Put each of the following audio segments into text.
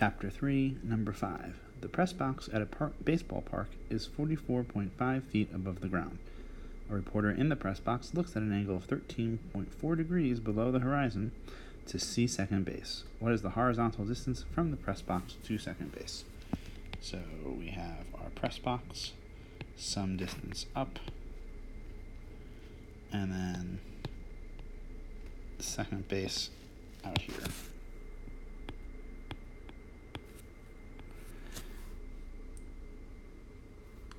Chapter 3, Number 5. The press box at a baseball park is 44.5 feet above the ground. A reporter in the press box looks at an angle of 13.4 degrees below the horizon to see second base. What is the horizontal distance from the press box to second base? So we have our press box, some distance up, and then second base out here.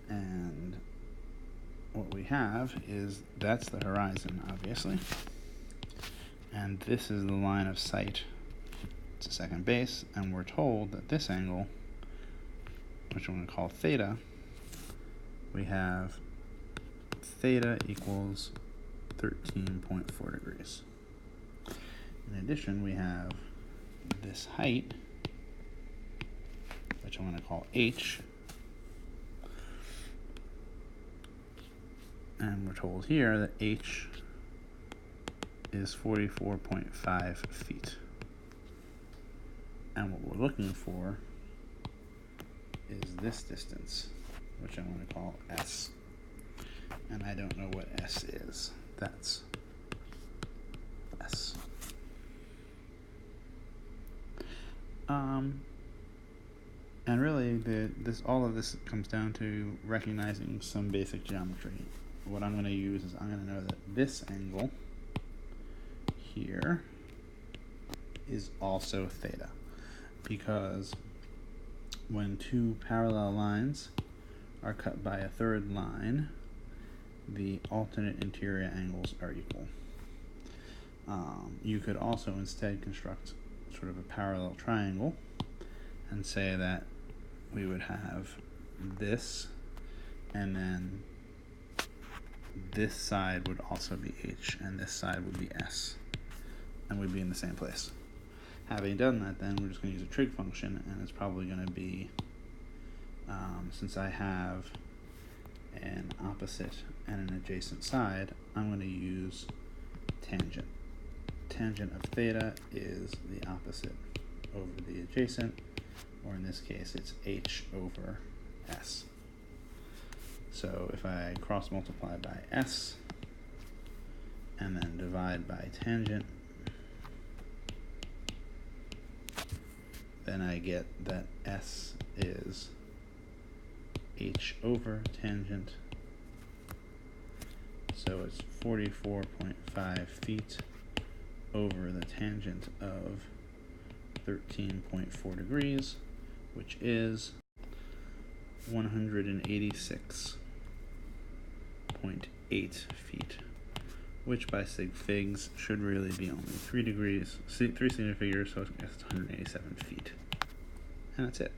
And what we have is that's the horizon, obviously. And this is the line of sight to second base. And we're told that this angle, which I'm going to call theta, we have theta equals 13.4 degrees. In addition, we have this height, which I'm going to call h. And we're told here that h is 44.5 feet. And what we're looking for is this distance, which I'm going to call s. And I don't know what s is. That's s. And really, all of this comes down to recognizing some basic geometry. What I'm going to use is I'm going to know that this angle here is also theta, because when two parallel lines are cut by a third line, the alternate interior angles are equal. You could also instead construct sort of a parallel triangle and say that we would have this, and then this side would also be h, and this side would be s, and we'd be in the same place. Having done that, then we're just going to use a trig function, and it's probably going to be, since I have an opposite and an adjacent side, I'm going to use tangent. Tangent of theta is the opposite over the adjacent, or in this case it's h over s. So if I cross multiply by s and then divide by tangent, then I get that s is h over tangent. So it's 44.5 feet over the tangent of 13.4 degrees, which is 186.8 feet, which by sig figs should really be only 3 degrees, 3 significant figures, so it's 187 feet. And that's it.